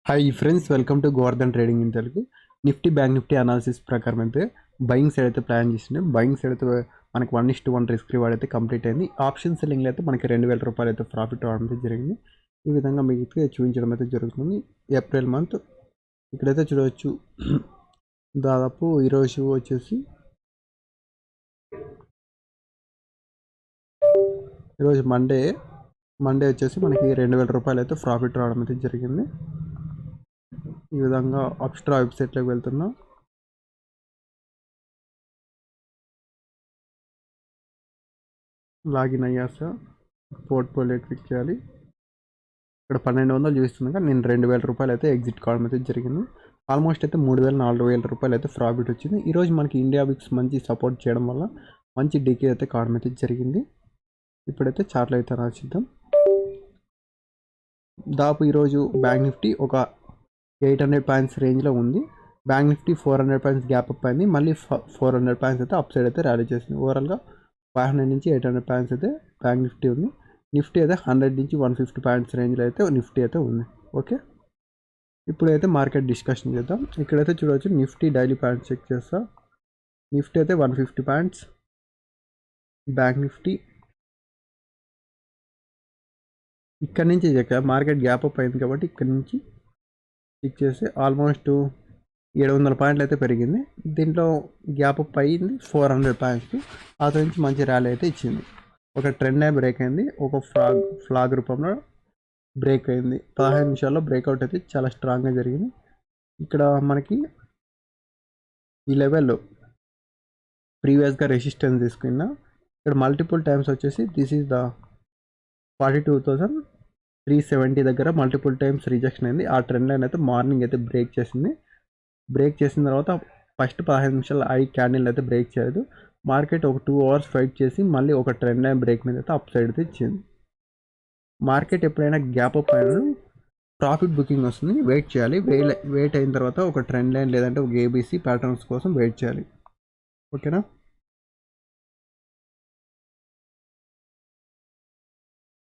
Hi friends, welcome to Govardhan trading in Telugu. Nifty bank Nifty analysis ప్రకారం అయితే buying side అయితే plan చేసింది. Buying side అయితే మనకి 1:1 రిస్క్ రివార్డ్ అయితే కంప్లీట్ అయింది. ఆప్షన్ సెల్లింగ్లో అయితే మనకి 2,000 రూపాయలు అయితే ప్రాఫిట్ రావడం అయితే జరిగింది. ఈ విధంగా మీకు చూపించడం అయితే జరుగుతుంది. ఏప్రిల్ మంత్ ఇక్కడైతే చూడవచ్చు. దాదాపు ఈరోజు వచ్చేసి ఈరోజు మండే వచ్చేసి మనకి 2,000 రూపాయలు అయితే ప్రాఫిట్ రావడం అయితే జరిగింది. ఈ విధంగా అప్స్ట్రా వెబ్సైట్లోకి వెళ్తున్నా. లాగిన్ అయ్యాక పోర్ట్ఫోలియో క్లిక్ చేయాలి. ఇక్కడ 1,200 చూపిస్తుంది కానీ నేను 2,000 రూపాయలు అయితే ఎగ్జిట్ కావడం అయితే జరిగింది. ఆల్మోస్ట్ అయితే 3,000-4,000 రూపాయలు అయితే ప్రాఫిట్ వచ్చింది. ఈరోజు మనకి ఇండియా బిక్స్ మంచి సపోర్ట్ చేయడం వల్ల మంచి డీకే అయితే కావడం అయితే జరిగింది. ఇప్పుడైతే చార్ట్లో అయితే రాసిద్దాం. దాపు ఈరోజు బ్యాంక్ నిఫ్టీ ఒక 800 పాయింట్స్ రేంజ్లో ఉంది. Bank Nifty 400 points gap up అయింది. మళ్ళీ 400 పాయింట్స్ అయితే అప్ సైడ్ అయితే ర్యాలీ చేసింది. ఓవరాల్గా 500 నుంచి 800 పాయింట్స్ అయితే బ్యాంక్ నిఫ్టీ ఉంది. నిఫ్టీ అయితే 100 నుంచి 150 పాయింట్స్ రేంజ్లో అయితే నిఫ్టీ అయితే ఉంది. ఓకే, ఇప్పుడైతే మార్కెట్ డిస్కషన్ చేద్దాం. ఇక్కడైతే చూడవచ్చు నిఫ్టీ డైలీ పాయింట్స్ చెక్ చేస్తా. నిఫ్టీ అయితే 150 పాయింట్స్, బ్యాంక్ నిఫ్టీ ఇక్కడ నుంచి మార్కెట్ గ్యాప్ అప్ అయింది కాబట్టి ఇక్కడ నుంచి చెక్ చేస్తే ఆల్మోస్ట్ 700 పాయింట్లు అయితే పెరిగింది. దీంట్లో గ్యాప్ అప్ అయ్యింది 400 పాయింట్స్కి. ఆ నుంచి మంచి ర్యాలీ అయితే ఇచ్చింది. ఒక ట్రెండ్ లైన్ బ్రేక్ అయింది, ఒక ఫ్లాగ్ రూపంలో బ్రేక్ అయింది. 15 నిమిషాల్లో బ్రేక్అవుట్ అయితే చాలా స్ట్రాంగ్గా జరిగింది. ఇక్కడ మనకి ఈ లెవెల్లో ప్రీవియస్గా రెసిస్టెన్స్ తీసుకున్నా. ఇక్కడ మల్టిపుల్ టైమ్స్ వచ్చేసి దిస్ ఈజ్ ద 42,370 దగ్గర మల్టిపుల్ టైమ్స్ రిజెక్షన్ అయింది. ఆ ట్రెండ్ లైన్ అయితే మార్నింగ్ అయితే బ్రేక్ చేసింది. బ్రేక్ చేసిన తర్వాత ఫస్ట్ 15 నిమిషాలు ఐ క్యాండిల్ అయితే బ్రేక్ చేయలేదు. మార్కెట్ ఒక 2 అవర్స్ ఫైట్ చేసి మళ్ళీ ఒక ట్రెండ్ లైన్ బ్రేక్ మీద అయితే అప్ సైడ్ అయితే ఇచ్చింది. మార్కెట్ ఎప్పుడైనా గ్యాప్ అప్ అయినా ప్రాఫిట్ బుకింగ్ వస్తుంది, వెయిట్ చేయాలి. వెయిట్ అయిన తర్వాత ఒక ట్రెండ్ లైన్ లేదంటే ఒక ఏబీసీ ప్యాటర్న్స్ కోసం వెయిట్ చేయాలి. ఓకేనా,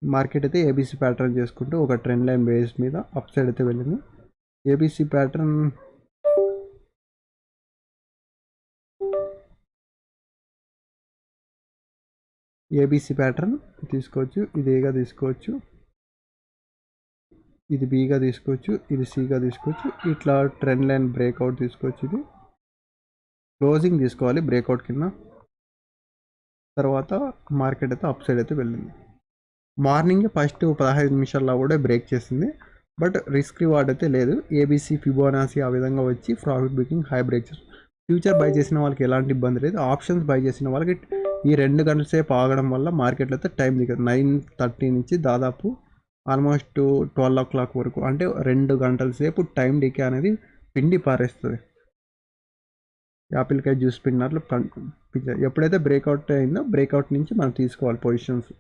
మార్కెట్ అయితే ఏబీసీ ప్యాటర్న్ చేసుకుంటూ ఒక ట్రెండ్ లైన్ బేస్ మీద అప్ సైడ్ అయితే వెళ్ళింది. ఏబీసీ ప్యాటర్న్ తీసుకోవచ్చు, ఇది ఏగా తీసుకోవచ్చు, ఇది బీగా తీసుకోవచ్చు, ఇది సిగా తీసుకోవచ్చు. ఇట్లా ట్రెండ్ లైన్ బ్రేక్అవుట్ తీసుకోవచ్చు. ఇది క్లోజింగ్ తీసుకోవాలి బ్రేక్అవుట్ కింద. తర్వాత మార్కెట్ అయితే అప్ సైడ్ అయితే వెళ్ళింది. మార్నింగ్ ఫస్ట్ 15 నిమిషాల్లో కూడా బ్రేక్ చేసింది, బట్ రిస్క్ రివార్డ్ అయితే లేదు. ఏబీసీ ఫిబోనాసీ ఆ విధంగా వచ్చి ప్రాఫిట్ బుకింగ్ హై బ్రేక్ చేస్తుంది. ఫ్యూచర్ బై చేసిన వాళ్ళకి ఎలాంటి ఇబ్బంది లేదు. ఆప్షన్స్ బై చేసిన వాళ్ళకి ఈ 2 గంటల సేపు ఆగడం వల్ల మార్కెట్లో అయితే టైం దిగదు. 9:30 నుంచి దాదాపు ఆల్మోస్ట్ 12 o'clock వరకు, అంటే 2 గంటల సేపు టైం డికే అనేది పిండి పారేస్తుంది. యాపిల్కాయ జ్యూస్ పిండినట్లు ఎప్పుడైతే బ్రేక్అవుట్ అయిందో బ్రేక్అవుట్ నుంచి మనం తీసుకోవాలి పొజిషన్స్.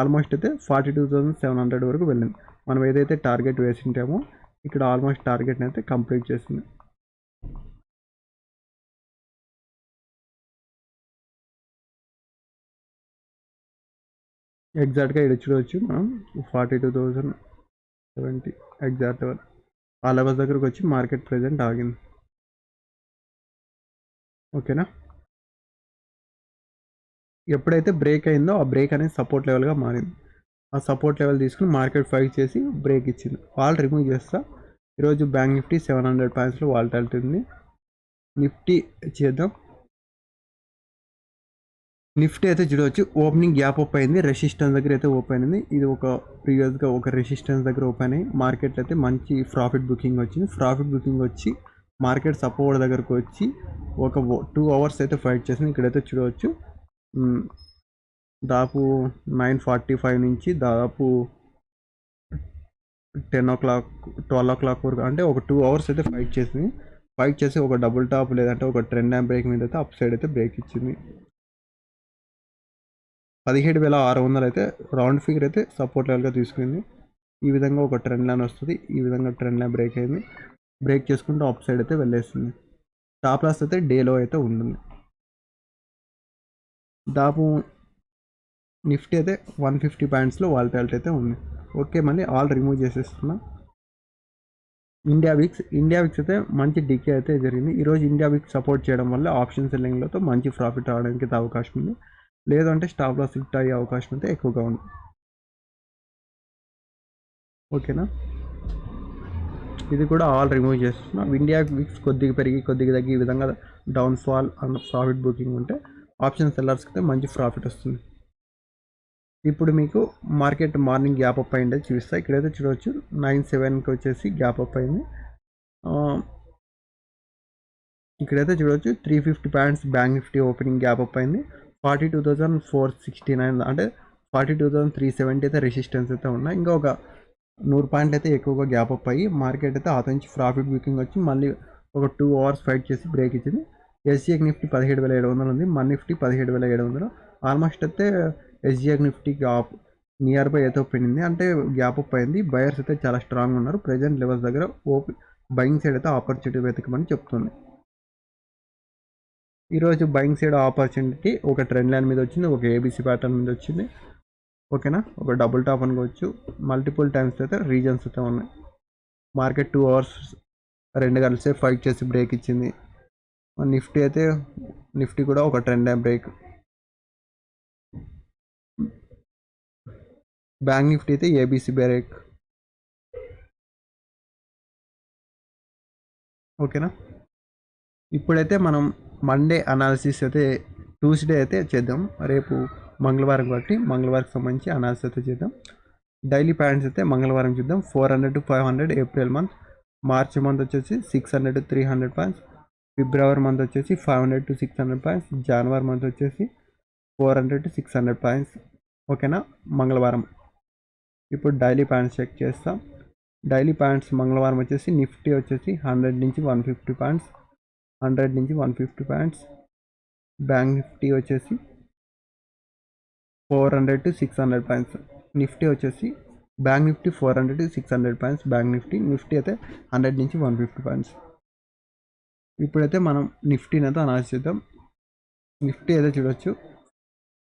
ఆల్మోస్ట్ అయితే 42,700 వరకు వెళ్ళింది. మనం ఏదైతే టార్గెట్ వేసింటామో ఇక్కడ ఆల్మోస్ట్ టార్గెట్ని అయితే కంప్లీట్ చేసింది. ఎగ్జాక్ట్గా ఇక్కడ చూడవచ్చు మనం 42,070 ఎగ్జాక్ట్ ఆ లెవెల్స్ దగ్గరకు వచ్చి మార్కెట్ ప్రెజెంట్ ఆగింది. ఓకేనా, ఎప్పుడైతే బ్రేక్ అయిందో ఆ బ్రేక్ అనేది సపోర్ట్ లెవెల్గా మారింది. ఆ సపోర్ట్ లెవెల్ తీసుకుని మార్కెట్ ఫైట్ చేసి బ్రేక్ ఇచ్చింది. వాల్ రిమూవ్ చేస్తా. ఈరోజు బ్యాంక్ నిఫ్టీ 700 పాయింట్స్లో వాల్టాలిటీ ఉంది. నిఫ్టీ చేద్దాం. నిఫ్టీ అయితే చూడవచ్చు ఓపెనింగ్ గ్యాప్ అప్ అయింది, రెసిస్టెన్స్ దగ్గర అయితే ఓపెన్ అయింది. ఇది ఒక ప్రీవియస్గా ఒక రెసిస్టెన్స్ దగ్గర ఓపెన్ అయ్యి మార్కెట్లో అయితే మంచి ప్రాఫిట్ బుకింగ్ వచ్చింది. ప్రాఫిట్ బుకింగ్ వచ్చి మార్కెట్ సపోర్ట్ దగ్గరకు వచ్చి ఒక 2 అవర్స్ అయితే ఫైట్ చేసింది. ఇక్కడైతే చూడవచ్చు దాదాపు 9:45 నుంచి దాదాపు 10 o'clock 12 o'clock వరకు, అంటే ఒక 2 అవర్స్ అయితే ఫైట్ చేసింది. ఫైట్ చేసి ఒక డబుల్ టాప్ లేదంటే ఒక ట్రెండ్ లైన్ బ్రేక్ మీద అయితే అప్ సైడ్ అయితే బ్రేక్ ఇచ్చింది. 17,600 అయితే రౌండ్ ఫిగర్ అయితే సపోర్ట్ లెవెల్గా తీసుకుంది. ఈ విధంగా ఒక ట్రెండ్ లైన్ వస్తుంది. ఈ విధంగా ట్రెండ్ లైన్ బ్రేక్ అయింది. బ్రేక్ చేసుకుంటూ అప్ సైడ్ అయితే వెళ్ళేస్తుంది. టాప్ లాస్ అయితే డేలో అయితే ఉంటుంది. దాపు నిఫ్టీ అయితే 150 పాయింట్స్లో వాల్టాలిటీ అయితే ఉంది. ఓకే, మళ్ళీ ఆల్ రిమూవ్ చేసేస్తున్నా. ఇండియా విక్స్ అయితే మంచి డికే అయితే జరిగింది. ఈరోజు ఇండియా విక్స్ సపోర్ట్ చేయడం వల్ల ఆప్షన్ సెల్లింగ్లతో మంచి ప్రాఫిట్ రావడానికి అయితే అవకాశం ఉంది. లేదంటే స్టాప్ లాస్ హిట్ అయ్యే అవకాశం అయితే ఎక్కువగా ఉంది. ఓకేనా, ఇది కూడా ఆల్ రిమూవ్ చేస్తున్నాం. ఇండియా విక్స్ కొద్దిగా పెరిగి కొద్దిగా తగ్గి ఈ విధంగా down fall and profit booking ఉంటే ఆప్షన్ సెల్లర్స్కి అయితే మంచి ప్రాఫిట్ వస్తుంది. ఇప్పుడు మీకు మార్కెట్ మార్నింగ్ గ్యాప్ అప్ అయింది చూపిస్తా. ఇక్కడైతే చూడవచ్చు 9.7కి వచ్చేసి గ్యాప్ అప్ అయింది. ఇక్కడైతే చూడవచ్చు 350 points bank Nifty opening gap up అయింది. 42,469 అంటే 42,370 అయితే రెసిస్టెన్స్ అయితే ఉన్నాయి. ఇంకా ఒక 100 పాయింట్లు అయితే ఎక్కువగా గ్యాప్ అప్ అయ్యి మార్కెట్ అయితే ఆ నుంచి ప్రాఫిట్ బుకింగ్ వచ్చి మళ్ళీ ఒక 2 అవర్స్ ఫైట్ చేసి బ్రేక్ ఇచ్చింది. ఎస్జిఎక్ నిఫ్టీ 17,700 ఉంది, మన్ నిఫ్టీ 17,700. ఆల్మోస్ట్ అయితే ఎస్జిఎక్ నిఫ్టీకి నియర్ బై అయితే ఓపెనింది అంటే గ్యాప్ అప్ అయింది. బయర్స్ అయితే చాలా స్ట్రాంగ్ ఉన్నారు. ప్రెజెంట్ లెవెల్స్ దగ్గర బయింగ్ సైడ్ అయితే ఆపర్చునిటీ వెతకమని చెప్తుంది. ఈరోజు బయింగ్ సైడ్ ఆపర్చునిటీ ఒక ట్రెండ్ లైన్ మీద వచ్చింది, ఒక ఏబీసీ ప్యాటర్న్ మీద వచ్చింది. ఓకేనా, ఒక డబుల్ టాప్ అనుకోవచ్చు. మల్టిపుల్ టైమ్స్ అయితే రీజన్స్ అయితే ఉన్నాయి. మార్కెట్ 2 అవర్స్ 2 గంటలసే ఫైట్ చేసి బ్రేక్ ఇచ్చింది. నిఫ్టీ కూడా ఒక trend line break. Bank Nifty అయితే ఏబీసీ బ్రేక్. ఓకేనా, ఇప్పుడైతే మనం మండే అనాలిసిస్ అయితే ట్యూస్డే అయితే చేద్దాం. రేపు మంగళవారం కాబట్టి మంగళవారంకి సంబంధించి అనాలిసిస్ అయితే చేద్దాం. డైలీ ప్యాటర్న్స్ అయితే మంగళవారం చూద్దాం. 400 to 500 April month. March month వచ్చేసి 600 to 300 పాయింట్స్. ఫిబ్రవరి మంత్ వచ్చేసి 500 to 600 పాయింట్స్. జనవరి మంత్ వచ్చేసి 400 to 600 పాయింట్స్. ఓకేనా, మంగళవారం. ఇప్పుడు డైలీ ప్యాటర్న్స్ చెక్ చేస్తాం. డైలీ పాయింట్స్ మంగళవారం వచ్చేసి నిఫ్టీ వచ్చేసి 100 నుంచి 150 పాయింట్స్, 100 నుంచి 150 పాయింట్స్. బ్యాంక్ నిఫ్టీ వచ్చేసి 400 to 600 పాయింట్స్. నిఫ్టీ వచ్చేసి bank Nifty 400 to 600 points. Bank Nifty అయితే 100 నుంచి 150 పాయింట్స్. ఇప్పుడైతే మనం నిఫ్టీని అయితే అనాలిసిస్ చేద్దాం. నిఫ్టీ అయితే చూడొచ్చు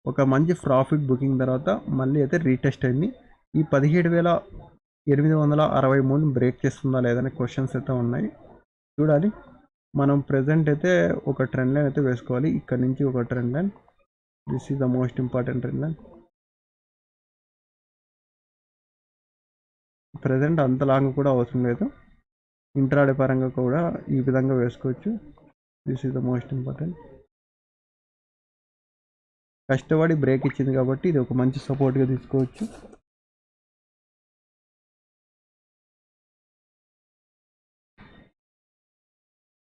ఒక మంచి ప్రాఫిట్ బుకింగ్ తర్వాత మళ్ళీ అయితే రీటెస్ట్ అయింది. ఈ 17,863 బ్రేక్ చేస్తుందా లేదనే క్వశ్చన్స్ అయితే ఉన్నాయి, చూడాలి. మనం ప్రెజెంట్ అయితే ఒక ట్రెండ్ లైన్ అయితే వేసుకోవాలి. ఇక్కడ నుంచి ఒక trend line, this is the most important trend line. Present అంత లాంగ్ కూడా అవసరం లేదు, ఇంట్రాడే పరంగా కూడా ఈ విధంగా వేసుకోవచ్చు. This is the most important. కష్టపడి బ్రేక్ ఇచ్చింది కాబట్టి ఇది ఒక మంచి సపోర్ట్గా తీసుకోవచ్చు.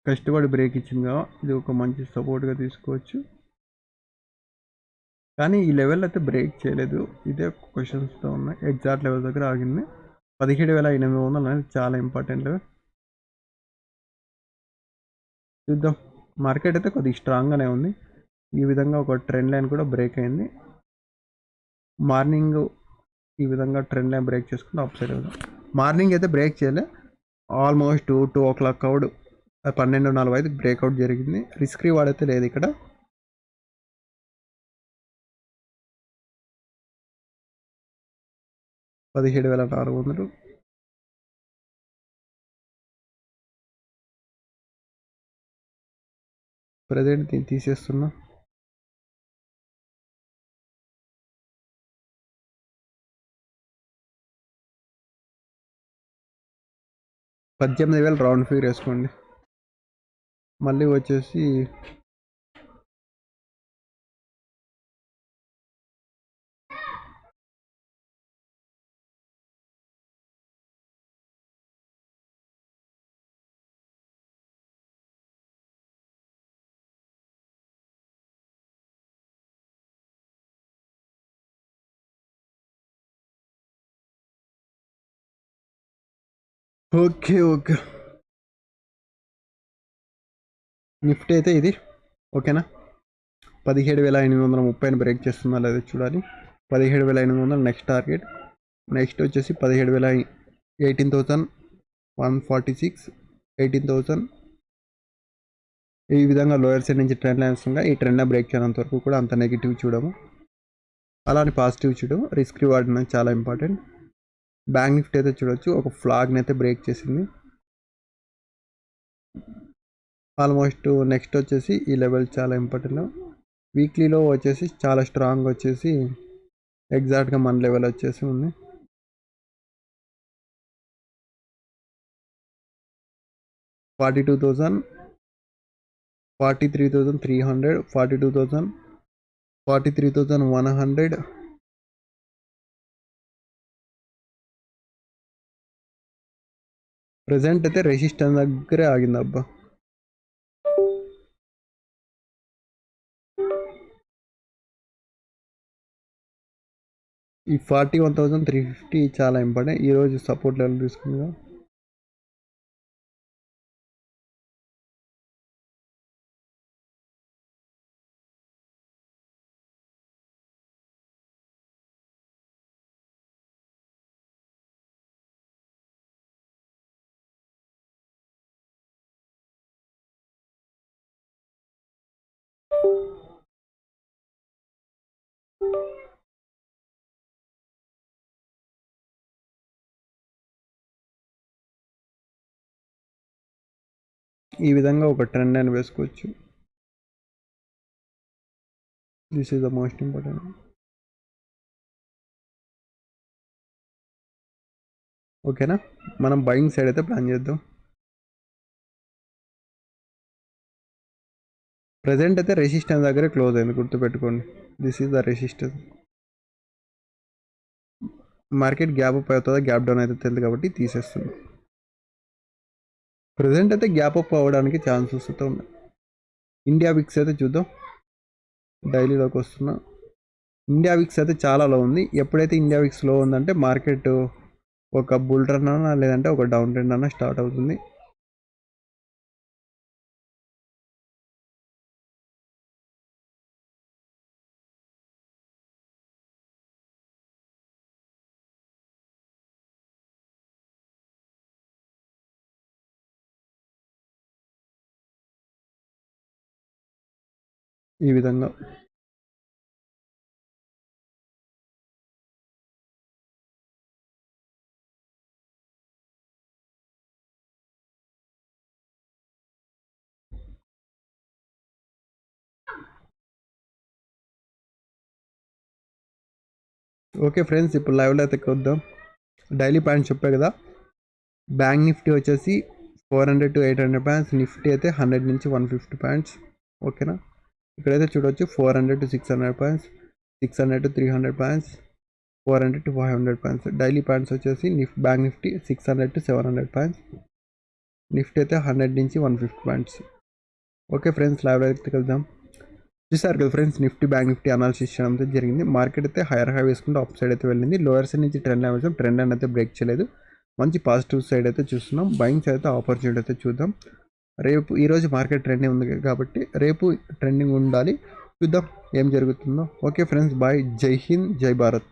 కష్టపడి బ్రేక్ ఇచ్చింది కదా, ఇది ఒక మంచి సపోర్ట్గా తీసుకోవచ్చు. కానీ ఈ లెవెల్ అయితే బ్రేక్ చేయలేదు, ఇదే క్వశ్చన్స్తో ఉన్నాయి. ఎగ్జాక్ట్ లెవెల్ దగ్గర ఆగింది. 17,800 అనేది చాలా ఇంపార్టెంట్ లెవెల్. చూద్దాం, మార్కెట్ అయితే కొద్దిగా స్ట్రాంగ్గానే ఉంది. ఈ విధంగా ఒక ట్రెండ్ లైన్ కూడా బ్రేక్ అయింది. మార్నింగ్ ఈ విధంగా ట్రెండ్ లైన్ బ్రేక్ చేసుకుంటే అప్ సైడ్ అవుతాం. మార్నింగ్ అయితే బ్రేక్ చేయలే, ఆల్మోస్ట్ 2 o'clock అవుట్ 12:45 బ్రేక్అవుట్ జరిగింది. రిస్క్ రివార్డ్ అయితే లేదు ఇక్కడ. $17,400. ప్రజెంట్ దీన్ని తీసేస్తున్నా. $18,000 రౌండ్ ఫిగర్ వేసుకోండి. మళ్ళీ వచ్చేసి ఓకే నిఫ్టీ అయితే ఇది. ఓకేనా, 17,830 బ్రేక్ చేస్తుందా లేదా చూడాలి. 17,800 నెక్స్ట్ టార్గెట్. నెక్స్ట్ వచ్చేసి 18,146, 18,000. ఈ విధంగా లోయర్ సైడ్ నుంచి ట్రెండ్ లైన్స్ ఉన్నాయి. ఈ ట్రెండ్ బ్రేక్ చేయనంత వరకు కూడా అంత నెగిటివ్ చూడము, అలానే పాజిటివ్ చూడము. రిస్క్ రివార్డ్ అనేది చాలా ఇంపార్టెంట్. బ్యాంక్ నిఫ్టీ అయితే చూడొచ్చు ఒక ఫ్లాగ్ని అయితే బ్రేక్ చేసింది. ఆల్మోస్ట్ నెక్స్ట్ వచ్చేసి ఈ లెవెల్ చాలా ఇంపార్టెంట్. వీక్లీలో వచ్చేసి చాలా స్ట్రాంగ్ వచ్చేసి ఎగ్జాక్ట్గా మన లెవెల్ వచ్చేసి ఉంది. $42,000, 43,300, 42,000, 43,100. ప్రెసెంట్ అయితే రెసిస్టెన్స్ దగ్గరే ఆగింది అబ్బా. ఈ 41,350 చాలా ఇంపార్టెంట్. ఈరోజు సపోర్ట్ లెవెల్ తీసుకుందాం. ఈ విధంగా ఒక ట్రెండ్ అని వేసుకోవచ్చు. This is the most important. ఓకేనా, మనం బయింగ్ సైడ్ అయితే ప్లాన్ చేద్దాం. ప్రజెంట్ అయితే రెసిస్టెన్స్ దగ్గరే క్లోజ్ అయింది, గుర్తుపెట్టుకోండి. This is the resistance. Market gap up అవుతుందా గ్యాప్ డౌన్ అయితే తెలియదు కాబట్టి తీసేస్తుంది. ప్రజెంట్ అయితే గ్యాప్ అప్ అవ్వడానికి ఛాన్సెస్ అయితే ఉన్నాయి. ఇండియా విక్స్ అయితే చూద్దాం. డైలీలోకి వస్తున్నా. ఇండియా విక్స్ అయితే చాలా లో ఉంది. ఎప్పుడైతే ఇండియా విక్స్ లో ఉందంటే మార్కెట్ ఒక బుల్ రన్ అన్నా లేదంటే ఒక డౌన్ ట్రెండ్ అన్నా స్టార్ట్ అవుతుంది. ఈ విధంగా ఓకే ఫ్రెండ్స్, ఇప్పుడు లైవ్లో అయితే వద్దాం. డైలీ పాయింట్స్ చెప్పే కదా. బ్యాంక్ నిఫ్టీ వచ్చేసి 400 to 800 పాయింట్స్. నిఫ్టీ అయితే 100 నుంచి 150 పాయింట్స్. ఓకేనా, ఇక్కడైతే చూడవచ్చు 400 to 600 points, 600 to 300 points, 400 to 500 points. Daily points వచ్చేసి bank Nifty 600 to 700 points. Nifty అయితే 100 నుంచి 150 పాయింట్స్. ఓకే ఫ్రెండ్స్, లైవ్లో అయితే వెళ్దాం. చూసారు కదా friends, Nifty bank Nifty analysis చేయడం అయితే జరిగింది. మార్కెట్ అయితే హైయర్ హై వేసుకుంటూ అప్ సైడ్ అయితే వెళ్ళింది. లోయర్ సైడ్ నుంచి ట్రెండ్ లైన్ వేసాం. ట్రెండ్ లైన్ అయితే బ్రేక్ చేయలేదు. మంచి పాజిటివ్ సైడ్ అయితే చూస్తున్నాం. బయింగ్ సైడ్ అయితే ఆపర్చునిటీ అయితే చూద్దాం. రేపు ఈరోజు మార్కెట్ ట్రెండింగ్ ఉంది కాబట్టి రేపు ట్రెండింగ్ ఉండాలి. చూద్దాం ఏం జరుగుతుందో. Okay friends, bye. జై హింద్, జై భారత్.